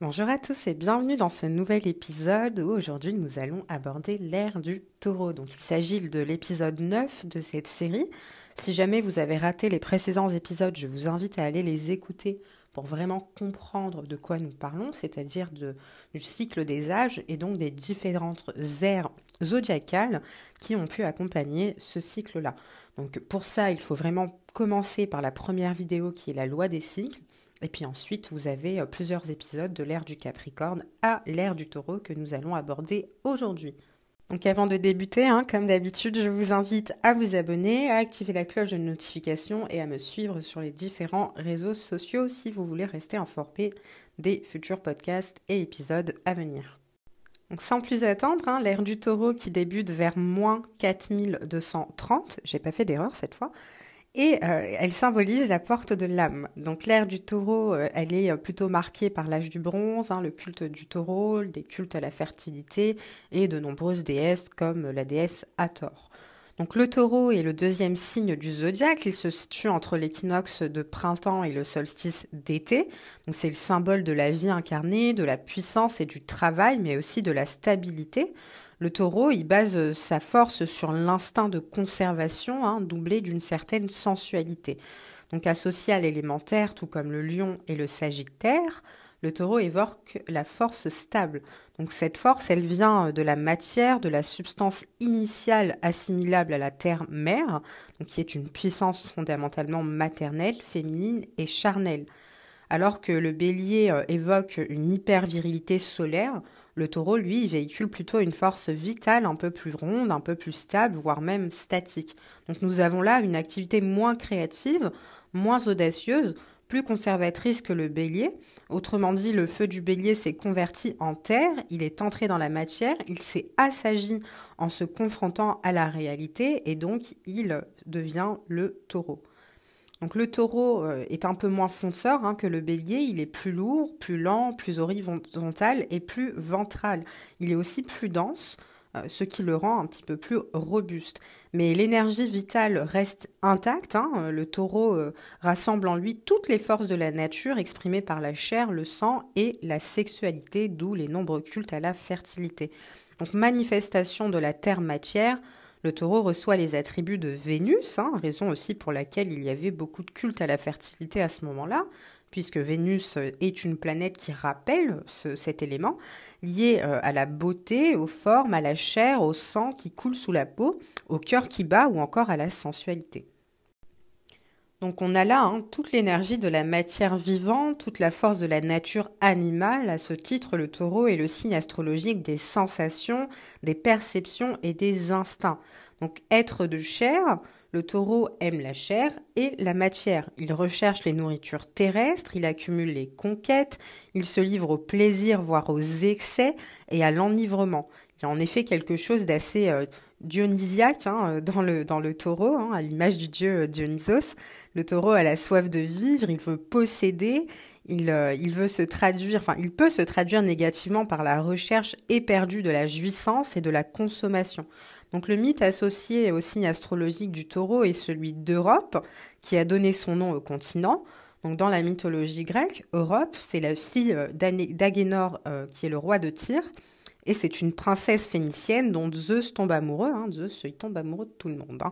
Bonjour à tous et bienvenue dans ce nouvel épisode où aujourd'hui nous allons aborder l'ère du taureau. Donc il s'agit de l'épisode 9 de cette série. Si jamais vous avez raté les précédents épisodes, je vous invite à aller les écouter pour vraiment comprendre de quoi nous parlons, c'est-à-dire du cycle des âges et donc des différentes ères zodiacales qui ont pu accompagner ce cycle-là. Donc pour ça, il faut vraiment commencer par la première vidéo qui est la loi des cycles. Et puis ensuite, vous avez plusieurs épisodes de l'ère du Capricorne à l'ère du Taureau que nous allons aborder aujourd'hui. Donc avant de débuter, comme d'habitude, je vous invite à vous abonner, à activer la cloche de notification et à me suivre sur les différents réseaux sociaux si vous voulez rester informé des futurs podcasts et épisodes à venir. Donc sans plus attendre, l'ère du Taureau qui débute vers moins 4230, j'ai pas fait d'erreur cette fois, et elle symbolise la porte de l'âme. Donc l'ère du taureau, elle est plutôt marquée par l'âge du bronze, le culte du taureau, des cultes à la fertilité et de nombreuses déesses comme la déesse Hathor. Donc le taureau est le deuxième signe du zodiaque, il se situe entre l'équinoxe de printemps et le solstice d'été. Donc c'est le symbole de la vie incarnée, de la puissance et du travail, mais aussi de la stabilité. Le taureau, il base sa force sur l'instinct de conservation, doublé d'une certaine sensualité. Donc associé à l'élémentaire, tout comme le lion et le sagittaire, le taureau évoque la force stable. Donc cette force, elle vient de la matière, de la substance initiale assimilable à la terre-mère, donc qui est une puissance fondamentalement maternelle, féminine et charnelle. Alors que le bélier évoque une hyper-virilité solaire, le taureau, lui, véhicule plutôt une force vitale un peu plus ronde, un peu plus stable, voire même statique. Donc nous avons là une activité moins créative, moins audacieuse, plus conservatrice que le bélier. Autrement dit, le feu du bélier s'est converti en terre, il est entré dans la matière, il s'est assagi en se confrontant à la réalité et donc il devient le taureau. Donc le taureau est un peu moins fonceur que le bélier, il est plus lourd, plus lent, plus horizontal et plus ventral. Il est aussi plus dense, ce qui le rend un petit peu plus robuste. Mais l'énergie vitale reste intacte. Le taureau rassemble en lui toutes les forces de la nature exprimées par la chair, le sang et la sexualité, d'où les nombreux cultes à la fertilité. Donc manifestation de la terre-matière, le taureau reçoit les attributs de Vénus, raison aussi pour laquelle il y avait beaucoup de culte à la fertilité à ce moment-là, puisque Vénus est une planète qui rappelle cet élément, lié à la beauté, aux formes, à la chair, au sang qui coule sous la peau, au cœur qui bat ou encore à la sensualité. Donc on a là toute l'énergie de la matière vivante, toute la force de la nature animale. À ce titre, le taureau est le signe astrologique des sensations, des perceptions et des instincts. Donc être de chair, le taureau aime la chair et la matière. Il recherche les nourritures terrestres, il accumule les conquêtes, il se livre au plaisir, voire aux excès et à l'enivrement. Il y a en effet quelque chose d'assez dionysiaque dans le taureau, à l'image du dieu Dionysos. Le taureau a la soif de vivre, il veut posséder, il veut se traduire, enfin, il peut se traduire négativement par la recherche éperdue de la jouissance et de la consommation. Donc le mythe associé au signe astrologique du taureau est celui d'Europe, qui a donné son nom au continent. Donc dans la mythologie grecque, Europe, c'est la fille d'Agénor, qui est le roi de Tyr, et c'est une princesse phénicienne dont Zeus tombe amoureux. Zeus, il tombe amoureux de tout le monde.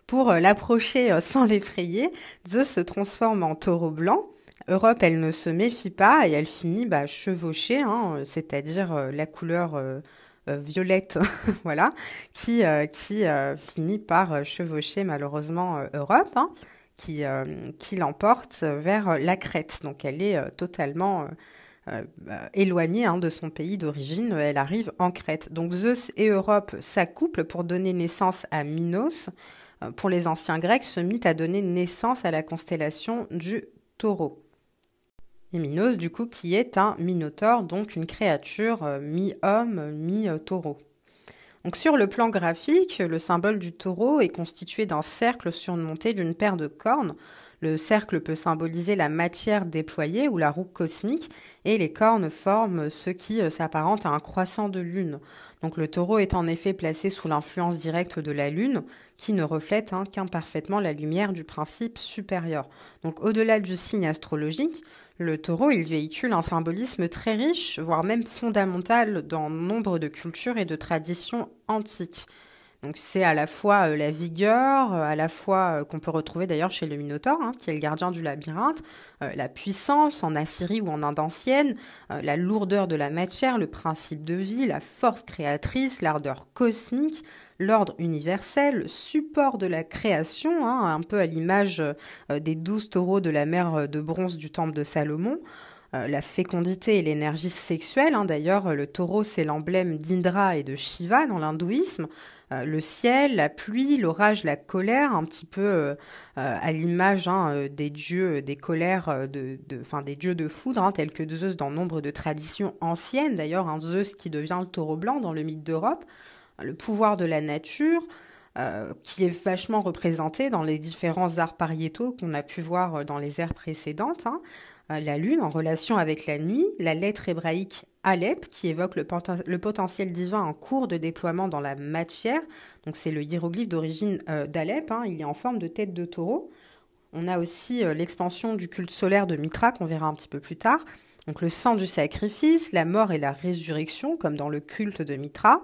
Pour l'approcher sans l'effrayer, Zeus se transforme en taureau blanc. Europe, elle ne se méfie pas et elle finit chevauchée, c'est-à-dire la couleur violette, voilà, qui finit par chevaucher malheureusement Europe, qui l'emporte vers la Crète. Donc elle est totalement éloignée de son pays d'origine, elle arrive en Crète. Donc Zeus et Europe s'accouplent pour donner naissance à Minos. Pour les anciens Grecs, ce mythe a donné naissance à la constellation du Taureau. Et Minos, du coup, qui est un minotaure, donc une créature mi-homme, mi-taureau. Donc sur le plan graphique, le symbole du taureau est constitué d'un cercle surmonté d'une paire de cornes. Le cercle peut symboliser la matière déployée ou la roue cosmique et les cornes forment ce qui s'apparente à un croissant de lune. Donc le taureau est en effet placé sous l'influence directe de la lune qui ne reflète qu'imparfaitement la lumière du principe supérieur. Donc au-delà du signe astrologique, le taureau, il véhicule un symbolisme très riche, voire même fondamental dans nombre de cultures et de traditions antiques. Donc c'est à la fois la vigueur, à la fois qu'on peut retrouver d'ailleurs chez le Minotaure, qui est le gardien du labyrinthe, la puissance en Assyrie ou en Inde ancienne, la lourdeur de la matière, le principe de vie, la force créatrice, l'ardeur cosmique, l'ordre universel, le support de la création, un peu à l'image des 12 taureaux de la mer de bronze du temple de Salomon. La fécondité et l'énergie sexuelle. D'ailleurs, le taureau, c'est l'emblème d'Indra et de Shiva dans l'hindouisme. Le ciel, la pluie, l'orage, la colère, un petit peu à l'image des dieux, des colères, des dieux de foudre, tels que Zeus dans nombre de traditions anciennes. D'ailleurs, Zeus qui devient le taureau blanc dans le mythe d'Europe. Le pouvoir de la nature, qui est vachement représenté dans les différents arts pariétaux qu'on a pu voir dans les ères précédentes. La lune en relation avec la nuit, la lettre hébraïque Alep qui évoque le potentiel divin en cours de déploiement dans la matière. Donc c'est le hiéroglyphe d'origine d'Alep, il est en forme de tête de taureau. On a aussi l'expansion du culte solaire de Mitra qu'on verra un petit peu plus tard. Donc le sang du sacrifice, la mort et la résurrection comme dans le culte de Mitra.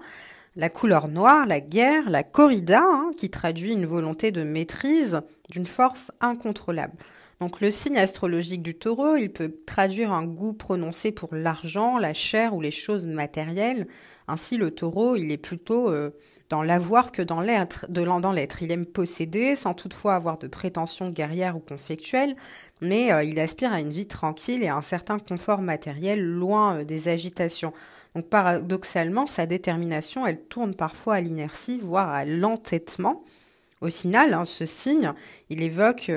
La couleur noire, la guerre, la corrida qui traduit une volonté de maîtrise d'une force incontrôlable. Donc le signe astrologique du taureau, il peut traduire un goût prononcé pour l'argent, la chair ou les choses matérielles. Ainsi, le taureau, il est plutôt dans l'avoir que dans l'être. Il aime posséder sans toutefois avoir de prétentions guerrières ou conflictuelles, mais il aspire à une vie tranquille et à un certain confort matériel loin des agitations. Donc paradoxalement, sa détermination, elle tourne parfois à l'inertie, voire à l'entêtement. Au final, ce signe, il évoque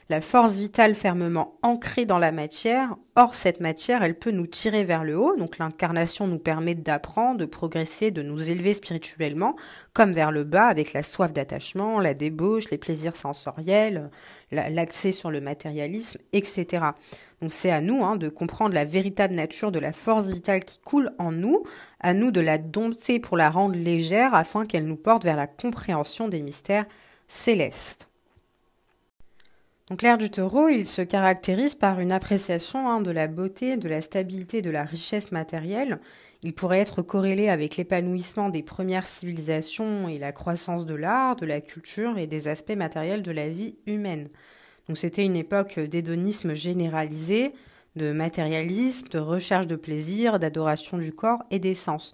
la force vitale fermement ancrée dans la matière. Or, cette matière, elle peut nous tirer vers le haut. Donc, l'incarnation nous permet d'apprendre, de progresser, de nous élever spirituellement, comme vers le bas, avec la soif d'attachement, la débauche, les plaisirs sensoriels, l'accès sur le matérialisme, etc. Donc, c'est à nous de comprendre la véritable nature de la force vitale qui coule en nous, à nous de la dompter pour la rendre légère, afin qu'elle nous porte vers la compréhension des mystères céleste. Donc l'air du taureau, il se caractérise par une appréciation de la beauté, de la stabilité, de la richesse matérielle. Il pourrait être corrélé avec l'épanouissement des premières civilisations et la croissance de l'art, de la culture et des aspects matériels de la vie humaine. Donc c'était une époque d'hédonisme généralisé, de matérialisme, de recherche de plaisir, d'adoration du corps et des sens.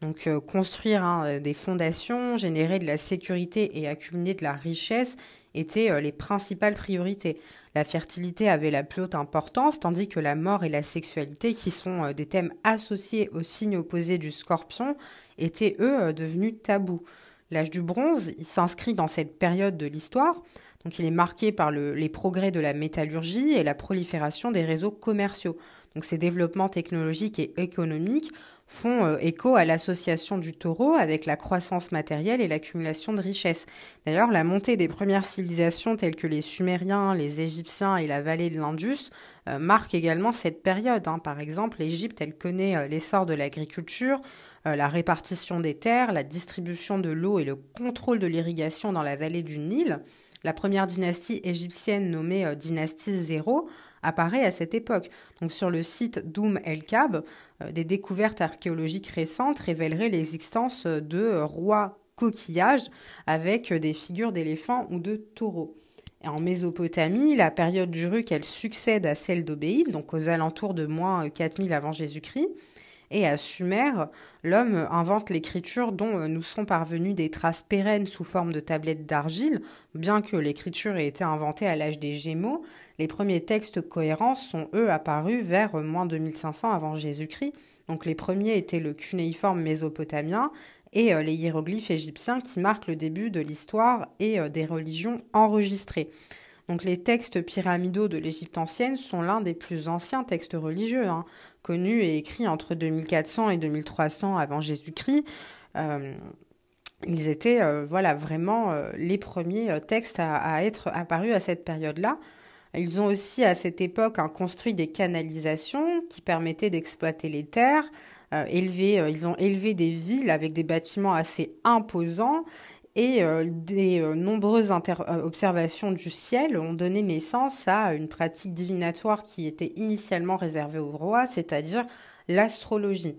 Donc construire des fondations, générer de la sécurité et accumuler de la richesse étaient les principales priorités. La fertilité avait la plus haute importance, tandis que la mort et la sexualité, qui sont des thèmes associés au signe opposé du scorpion, étaient eux devenus tabous. L'âge du bronze, il s'inscrit dans cette période de l'histoire. Donc il est marqué par les progrès de la métallurgie et la prolifération des réseaux commerciaux. Donc ces développements technologiques et économiques font écho à l'association du taureau avec la croissance matérielle et l'accumulation de richesses. D'ailleurs, la montée des premières civilisations telles que les Sumériens, les Égyptiens et la vallée de l'Indus marque également cette période. Par exemple, l'Égypte, elle connaît l'essor de l'agriculture, la répartition des terres, la distribution de l'eau et le contrôle de l'irrigation dans la vallée du Nil. La première dynastie égyptienne nommée dynastie Zéro apparaît à cette époque. Donc sur le site d'Oum el-Kab, des découvertes archéologiques récentes révéleraient l'existence de rois coquillages avec des figures d'éléphants ou de taureaux. Et en Mésopotamie, la période d'Uruk, elle succède à celle d'Obéide, donc aux alentours de moins 4000 avant Jésus-Christ. Et à Sumer, l'homme invente l'écriture dont nous sont parvenues des traces pérennes sous forme de tablettes d'argile. Bien que l'écriture ait été inventée à l'âge des Gémeaux, les premiers textes cohérents sont, eux, apparus vers moins 2500 avant Jésus-Christ. Donc les premiers étaient le cunéiforme mésopotamien et les hiéroglyphes égyptiens qui marquent le début de l'histoire et des religions enregistrées. Donc les textes pyramidaux de l'Égypte ancienne sont l'un des plus anciens textes religieux, connus et écrits entre 2400 et 2300 avant Jésus-Christ. Ils étaient vraiment les premiers textes à être apparus à cette période-là. Ils ont aussi à cette époque construit des canalisations qui permettaient d'exploiter les terres. Ils ont élevé des villes avec des bâtiments assez imposants et des nombreuses observations du ciel ont donné naissance à une pratique divinatoire qui était initialement réservée aux rois, c'est-à-dire l'astrologie.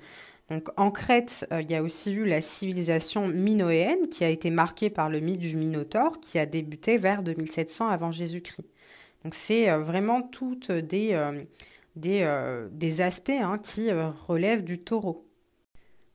Donc, en Crète, il y a aussi eu la civilisation minoéenne qui a été marquée par le mythe du Minotaure qui a débuté vers 2700 avant Jésus-Christ. Donc, c'est vraiment toutes des aspects qui relèvent du taureau.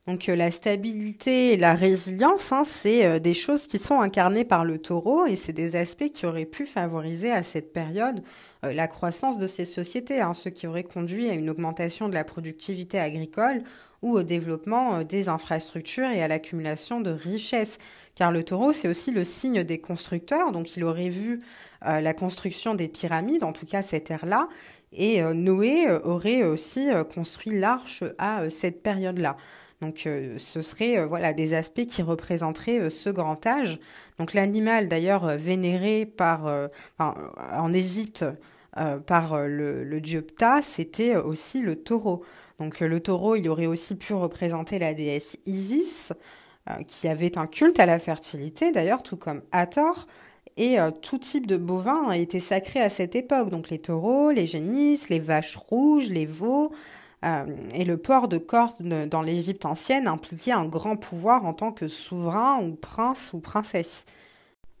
Donc la stabilité et la résilience, c'est des choses qui sont incarnées par le taureau et c'est des aspects qui auraient pu favoriser à cette période la croissance de ces sociétés, ce qui aurait conduit à une augmentation de la productivité agricole ou au développement des infrastructures et à l'accumulation de richesses. Car le taureau, c'est aussi le signe des constructeurs, donc il aurait vu la construction des pyramides, en tout cas cette ère-là, et Noé aurait aussi construit l'arche à cette période-là. Donc, ce serait voilà, des aspects qui représenteraient ce grand âge. Donc, l'animal, d'ailleurs, vénéré en Égypte par le dieu Ptah, c'était aussi le taureau. Donc, le taureau, il aurait aussi pu représenter la déesse Isis, qui avait un culte à la fertilité, d'ailleurs, tout comme Hathor. Et tout type de bovins a été sacré à cette époque. Donc, les taureaux, les génisses, les vaches rouges, les veaux. Et le port de cornes dans l'Égypte ancienne impliquait un grand pouvoir en tant que souverain ou prince ou princesse.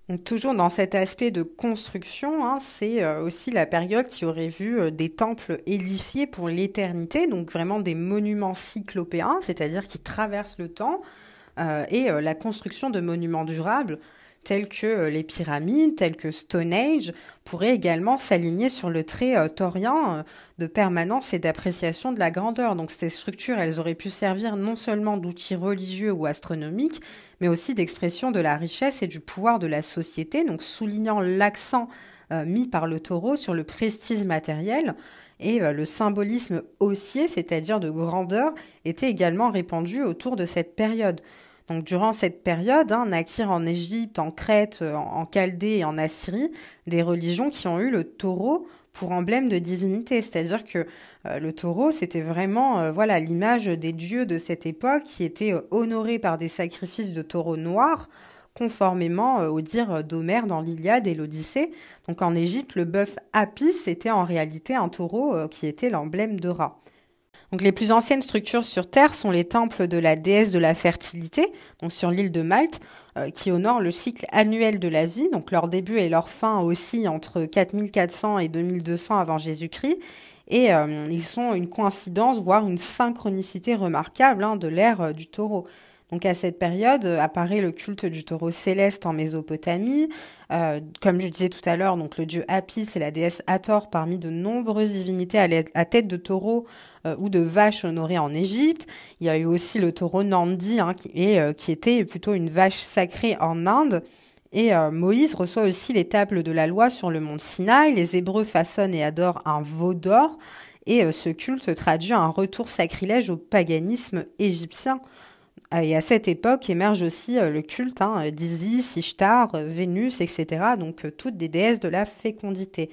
Donc toujours dans cet aspect de construction, c'est aussi la période qui aurait vu des temples édifiés pour l'éternité, donc vraiment des monuments cyclopéens, c'est-à-dire qui traversent le temps, et la construction de monuments durables tels que les pyramides, tels que Stonehenge, pourraient également s'aligner sur le trait taurien de permanence et d'appréciation de la grandeur. Donc ces structures, elles auraient pu servir non seulement d'outils religieux ou astronomiques, mais aussi d'expression de la richesse et du pouvoir de la société, donc soulignant l'accent mis par le taureau sur le prestige matériel. Et le symbolisme haussier, c'est-à-dire de grandeur, était également répandu autour de cette période. Donc, durant cette période, naquirent en Égypte, en Crète, en Chaldée et en Assyrie des religions qui ont eu le taureau pour emblème de divinité. C'est-à-dire que le taureau, c'était vraiment l'image des dieux de cette époque qui étaient honorés par des sacrifices de taureaux noirs, conformément au dire d'Homère dans l'Iliade et l'Odyssée. Donc, en Égypte, le bœuf Apis était en réalité un taureau qui était l'emblème de Ra. Donc les plus anciennes structures sur Terre sont les temples de la déesse de la fertilité, donc sur l'île de Malte, qui honorent le cycle annuel de la vie. Donc leur début et leur fin aussi entre 4400 et 2200 avant Jésus-Christ. Et ils sont une coïncidence, voire une synchronicité remarquable de l'ère du taureau. Donc à cette période apparaît le culte du taureau céleste en Mésopotamie. Comme je disais tout à l'heure, donc le dieu Apis et la déesse Hathor parmi de nombreuses divinités à tête de taureau ou de vache honorées en Égypte. Il y a eu aussi le taureau Nandi qui était plutôt une vache sacrée en Inde. Et Moïse reçoit aussi les tables de la loi sur le mont Sinaï. Les Hébreux façonnent et adorent un veau d'or. Et ce culte traduit un retour sacrilège au paganisme égyptien. Et à cette époque émerge aussi le culte d'Isis, Ishtar, Vénus, etc. Donc toutes des déesses de la fécondité.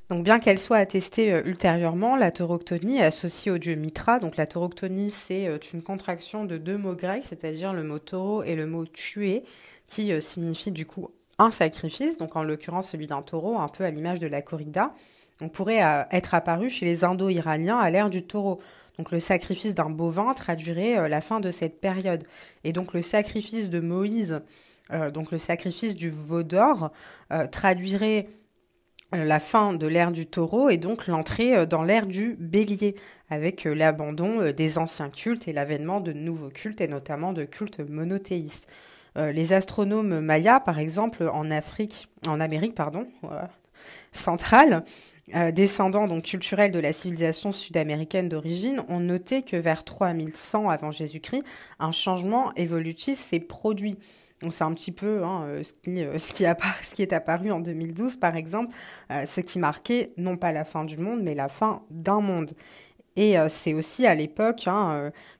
Donc bien qu'elle soit attestée ultérieurement, la tauroctonie est associée au dieu Mitra. Donc la tauroctonie, c'est une contraction de deux mots grecs, c'est-à-dire le mot taureau et le mot tuer, qui signifie du coup un sacrifice, donc en l'occurrence celui d'un taureau, un peu à l'image de la corrida. On pourrait être apparu chez les Indo-Iraniens à l'ère du taureau. Donc le sacrifice d'un bovin traduirait la fin de cette période. Et donc le sacrifice de Moïse, donc le sacrifice du veau d'or, traduirait la fin de l'ère du taureau et donc l'entrée dans l'ère du bélier, avec l'abandon des anciens cultes et l'avènement de nouveaux cultes, et notamment de cultes monothéistes. Les astronomes mayas, par exemple, en Amérique, centrale, descendants donc culturels de la civilisation sud-américaine d'origine, ont noté que vers 3100 avant Jésus-Christ, un changement évolutif s'est produit. Donc c'est un petit peu ce qui est apparu en 2012, par exemple, ce qui marquait non pas la fin du monde, mais la fin d'un monde. Et c'est aussi à l'époque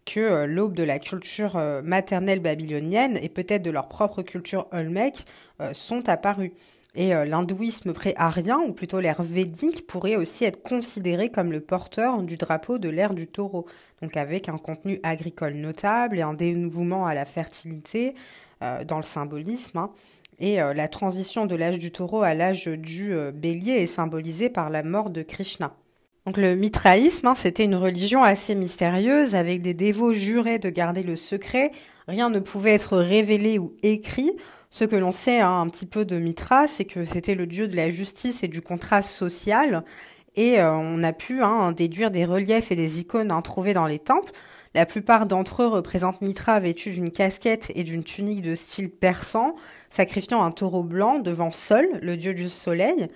que l'aube de la culture maternelle babylonienne et peut-être de leur propre culture olmèque sont apparus. Et l'hindouisme pré-arien, ou plutôt l'ère védique, pourrait aussi être considéré comme le porteur du drapeau de l'ère du taureau, donc avec un contenu agricole notable et un dévouement à la fertilité dans le symbolisme, hein. Et la transition de l'âge du taureau à l'âge du bélier est symbolisée par la mort de Krishna. Donc le mitraïsme, hein, c'était une religion assez mystérieuse avec des dévots jurés de garder le secret. Rien ne pouvait être révélé ou écrit. Ce que l'on sait hein, un petit peu de Mitra, c'est que c'était le dieu de la justice et du contrat social. Et on a pu hein, déduire des reliefs et des icônes hein, trouvés dans les temples. La plupart d'entre eux représentent Mitra vêtu d'une casquette et d'une tunique de style persan, sacrifiant un taureau blanc devant Sol, le dieu du soleil.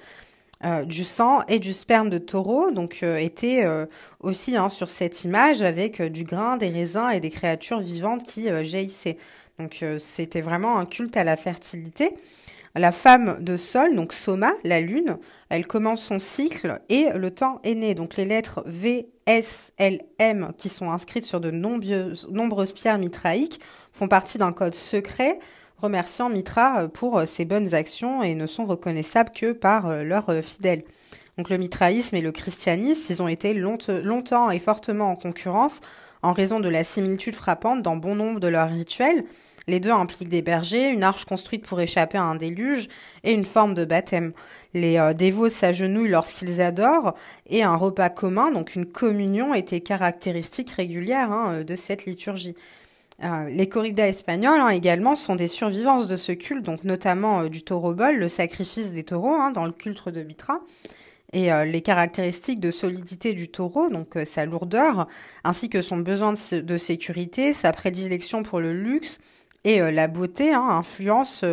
Du sang et du sperme de taureau, donc était aussi hein, sur cette image avec du grain, des raisins et des créatures vivantes qui jaillissaient. Donc c'était vraiment un culte à la fertilité. La femme de Sol, donc Soma, la lune, elle commence son cycle et le temps est né. Donc les lettres V, S, L, M qui sont inscrites sur de nombreuses pierres mitraïques font partie d'un code secret remerciant Mitra pour ses bonnes actions et ne sont reconnaissables que par leurs fidèles. Donc le mitraïsme et le christianisme, ils ont été longtemps et fortement en concurrence en raison de la similitude frappante dans bon nombre de leurs rituels. Les deux impliquent des bergers, une arche construite pour échapper à un déluge et une forme de baptême. Les dévots s'agenouillent lorsqu'ils adorent et un repas commun, donc une communion, était caractéristique régulière hein, de cette liturgie. Les corridas espagnoles hein, également sont des survivances de ce culte, donc notamment du taureau bol, le sacrifice des taureaux hein, dans le culte de Mitra. Et les caractéristiques de solidité du taureau, donc sa lourdeur, ainsi que son besoin de sécurité, sa prédilection pour le luxe et la beauté, hein, influencent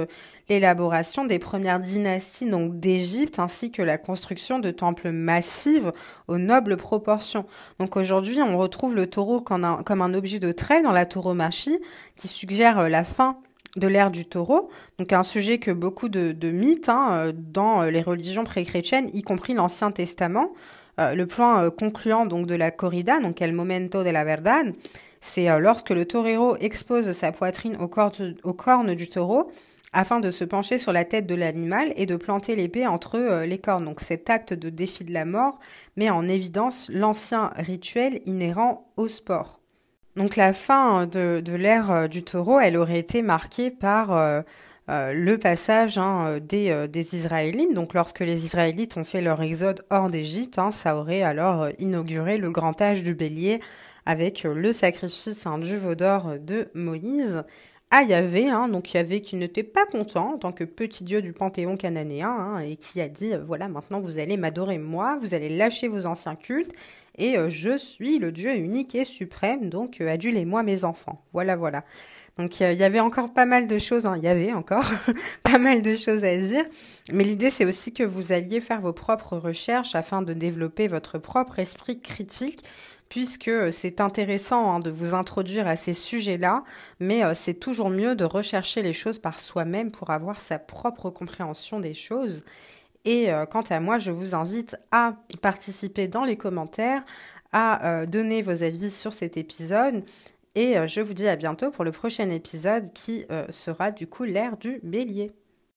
l'élaboration des premières dynasties donc d'Égypte, ainsi que la construction de temples massifs aux nobles proportions. Donc aujourd'hui, on retrouve le taureau comme un objet de trait dans la tauromachie, qui suggère la fin de l'ère du taureau, donc un sujet que beaucoup de mythes hein, dans les religions pré-chrétiennes, y compris l'Ancien Testament. Le point concluant donc de la corrida, donc el momento de la verdad, c'est lorsque le torero expose sa poitrine aux cornes du taureau afin de se pencher sur la tête de l'animal et de planter l'épée entre les cornes. Donc cet acte de défi de la mort met en évidence l'ancien rituel inhérent au sport. Donc la fin de l'ère du taureau, elle aurait été marquée par le passage hein, des Israélites. Donc lorsque les Israélites ont fait leur exode hors d'Égypte, hein, ça aurait alors inauguré le grand âge du bélier avec le sacrifice hein, du veau d'or de Moïse à Yahvé, hein, donc Yahvé qui n'était pas content en tant que petit dieu du panthéon cananéen hein, et qui a dit voilà maintenant vous allez m'adorer moi, vous allez lâcher vos anciens cultes et je suis le Dieu unique et suprême, donc adulez-moi mes enfants. Voilà, voilà. Donc il y avait encore pas mal de choses, hein, il y avait encore pas mal de choses à dire, mais l'idée c'est aussi que vous alliez faire vos propres recherches afin de développer votre propre esprit critique, puisque c'est intéressant hein, de vous introduire à ces sujets-là, mais c'est toujours mieux de rechercher les choses par soi-même pour avoir sa propre compréhension des choses. Et quant à moi, je vous invite à participer dans les commentaires, à donner vos avis sur cet épisode. Et je vous dis à bientôt pour le prochain épisode qui sera du coup l'ère du bélier.